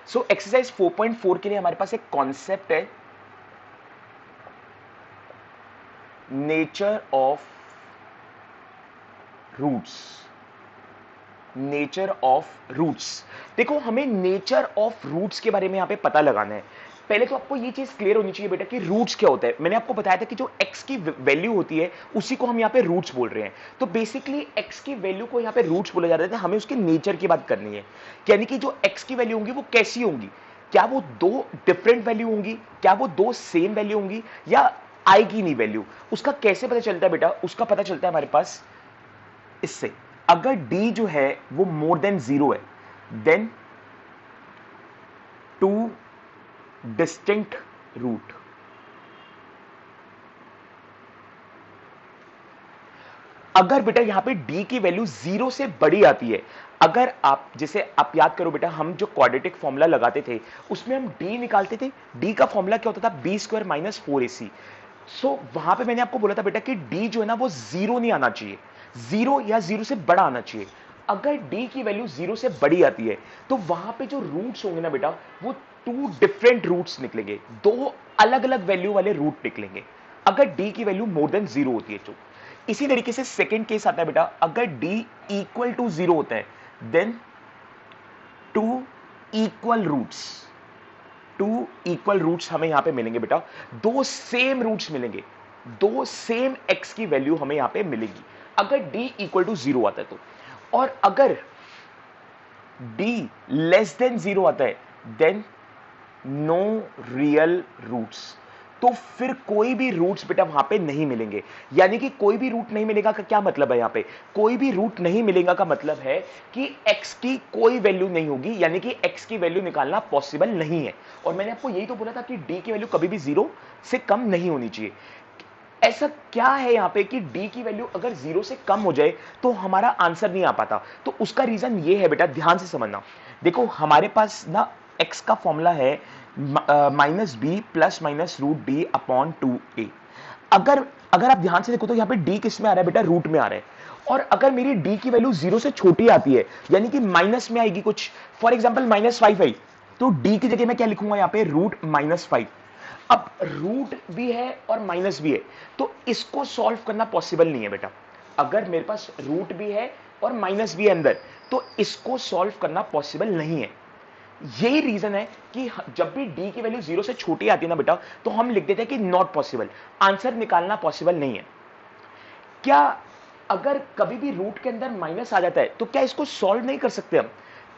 So exercise 4.4 के लिए हमारे पास एक कॉन्सेप्ट है, nature of roots. Nature of roots, देखो हमें नेचर ऑफ रूट्स के बारे में यहां पे पता लगाना है। पहले तो आपको ये चीज क्लियर होनी चाहिए बेटा कि रूट्स क्या होता है। मैंने आपको बताया था कि जो x की वैल्यू होती है उसी को हम यहाँ पे रूट्स बोल रहे हैं। तो बेसिकली x की वैल्यू को यहाँ पे रूट्स बोला जा रहा है, हमें उसके नेचर की बात करनी है। यानी कि जो x की वैल्यू होंगी वो कैसी होंगी, क्या वो दो डिफरेंट वैल्यू होंगी, क्या वो दो सेम वैल्यू होंगी, या आएगी नहीं वैल्यू। उसका कैसे पता चलता है बेटा, उसका पता चलता है हमारे पास इससे, अगर d जो है वो मोर देन 0 है, देन टू डिस्टिंक्ट रूट। अगर बेटा यहां पे d की वैल्यू 0 से बड़ी आती है, अगर आप जैसे आप याद करो बेटा, हम जो क्वाड्रेटिक फॉर्मूला लगाते थे उसमें हम d निकालते थे, d का फॉर्मूला क्या होता था, बी स्क्वायर माइनस 4ac। सो वहां पे मैंने आपको बोला था बेटा कि d जो है ना वो 0 नहीं आना चाहिए, 0 या 0 से बड़ा आना चाहिए। अगर d की वैल्यू 0 से बड़ी आती है तो वहां पे जो रूट्स होंगे ना बेटा वो टू डिफरेंट रूट्स निकलेंगे, दो अलग अलग वैल्यू वाले रूट निकलेंगे, अगर d की वैल्यू मोर देन 0 होती है। तो इसी तरीके से सेकेंड केस आता है बेटा, अगर d इक्वल टू 0 होता है, then two equal roots, two equal roots हमें यहां पे मिलेंगे बेटा, दो सेम रूट्स मिलेंगे, दो सेम x की वैल्यू हमें यहां पे मिलेगी अगर d इक्वल टू 0 आता है तो। और अगर d लेस देन 0 आता है, देन नो रियल रूट्स, तो फिर कोई भी रूट्स बेटा वहां पे नहीं मिलेंगे। यानी कि कोई भी रूट नहीं मिलेगा का क्या मतलब है, यहां पे कोई भी रूट नहीं मिलेगा का मतलब है कि x की कोई वैल्यू नहीं होगी, यानी कि x की वैल्यू निकालना पॉसिबल नहीं है। और मैंने आपको यही तो बोला था कि d की वैल्यू कभी भी 0 से कम नहीं होनी चाहिए। ऐसा क्या है यहां पे कि d की वैल्यू अगर 0 से कम हो जाए तो हमारा आंसर नहीं आ पाता, तो उसका रीजन ये है बेटा, ध्यान से समझना। देखो हमारे पास ना x का फॉर्मूला है minus B plus minus root D upon 2a। अगर अगर आप ध्यान से देखो तो यहां पे d किस में आ रहा है बेटा, रूट में आ रहा है। और अगर मेरी d की वैल्यू 0 से छोटी आती है, यानी कि माइनस में आएगी कुछ, फॉर एग्जाम्पल -5 आई, तो d की जगह मैं क्या लिखूंगा यहां पे, रूट -5। अब रूट भी है और माइनस भी है, तो इसको सॉल्व करना पॉसिबल नहीं है बेटा। अगर मेरे पास रूट भी है और माइनस भी है अंदर, तो इसको सॉल्व करना पॉसिबल नहीं है। यही रीजन है कि जब भी d की वैल्यू 0 से छोटी आती है ना बेटा, तो हम लिख देते हैं कि नॉट पॉसिबल, आंसर निकालना पॉसिबल नहीं है। क्या अगर कभी भी रूट के अंदर माइनस आ जाता है तो क्या इसको सॉल्व नहीं कर सकते, हम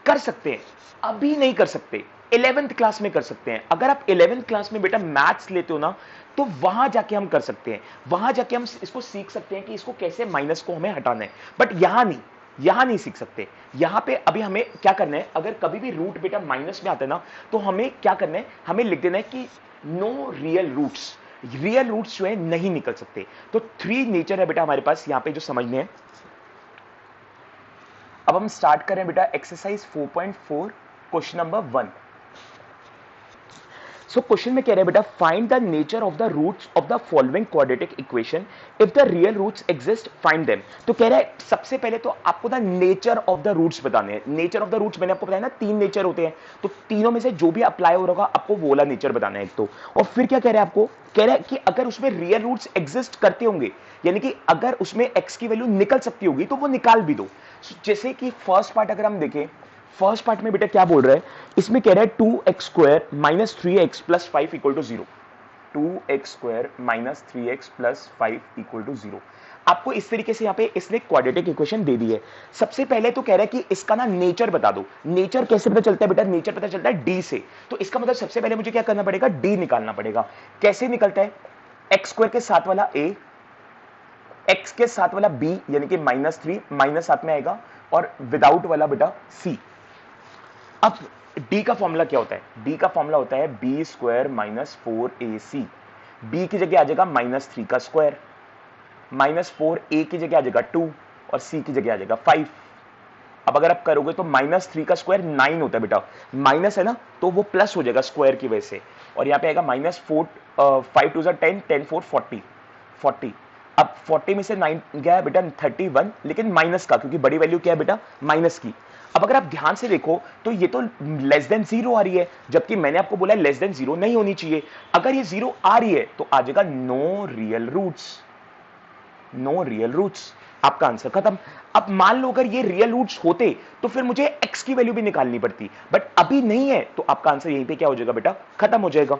कर सकते हैं, अभी नहीं कर सकते, 11th क्लास में कर सकते हैं। अगर आप 11th क्लास में बेटा मैथ्स लेते हो ना, तो वहां जाके हम कर सकते हैं, वहां जाके हम इसको सीख सकते हैं कि इसको कैसे माइनस को हमें हटाना है। बट यहां नहीं, यहां नहीं सीख सकते। यहां पे अभी हमें क्या करना है, अगर कभी भी रूट बेटा माइनस में आता है ना, तो हमें क्या करना है, हमें लिख देना है कि no real roots, real roots जो है नहीं निकल सकते। तो 3 नेचर है बेटा हमारे पास यहां पे जो समझने हैं। अब हम स्टार्ट करें बेटा exercise 4.4 question number 1। So question में कह रहे हैं बेटा, find the nature of the roots of the following quadratic equation, if the real roots exist find them. तो कह रहा है सबसे पहले तो आपको the nature of the roots बताने हैं। नेचर ऑफ द रूट्स मैंने आपको बताया ना, 3 नेचर होते हैं, तो तीनों में से जो भी अप्लाई हो रहा होगा आपको वो वाला नेचर बताना है एक तो। और फिर क्या कह रहा है आपको, कह रहा है कि अगर उसमें रियल रूट्स एग्जिस्ट करते होंगे, यानी कि अगर उसमें x की वैल्यू निकल सकती होगी तो वो निकाल भी दो। जैसे कि फर्स्ट पार्ट अगर हम देखें, फर्स्ट पार्ट में बेटा क्या बोल रहा है, इसमें कह रहा है 2x square minus 3x plus 5 equal to 0, 2x square minus 3x plus 5 equal to 0। आपको इस तरीके से यहां पे इसने क्वाड्रेटिक इक्वेशन दे दी है। सबसे पहले तो कह रहा है कि इसका ना नेचर बता दो। नेचर कैसे पता चलता है बेटा, नेचर पता चलता है d से। तो इसका मतलब सबसे पहले मुझे क्या करना पड़ेगा, d निकालना पड़ेगा। कैसे निकलता है, एक्स स्क्वायर के साथ वाला a, x के साथ वाला b यानी कि -3 माइनस साथ में आएगा, और विदाउट वाला बेटा c। अब d का फॉर्मूला क्या होता है, d का फॉर्मूला होता है B square minus 4ac। b की जगह आ जाएगा -3 का स्क्वायर, -4a की जगह आ जाएगा 2 और c की जगह आ जाएगा 5। अब अगर आप करोगे तो -3 का स्क्वायर 9 होता है बेटा, माइनस है ना तो वो प्लस हो जाएगा स्क्वायर की वजह से, और यहाँ पे आएगा -4 5 2 10 10 4 40 40। अब 40 में से 9 गया है बेटा 31, लेकिन माइनस का, क्योंकि बड़ी वैल्यू क्या है बेटा, माइनस की। अब अगर आप ध्यान से देखो तो ये तो लेस देन 0 आ रही है, जबकि मैंने आपको बोला लेस देन 0 नहीं होनी चाहिए। अगर ये 0 आ रही है तो आ जाएगा no real roots, no real roots. आपका आंसर खत्म। अब मान लो अगर ये रियल रूट्स होते तो फिर मुझे x की वैल्यू भी निकालनी पड़ती, बट अभी नहीं है, तो आपका आंसर यहीं पे क्या हो जाएगा बेटा, खत्म हो जाएगा।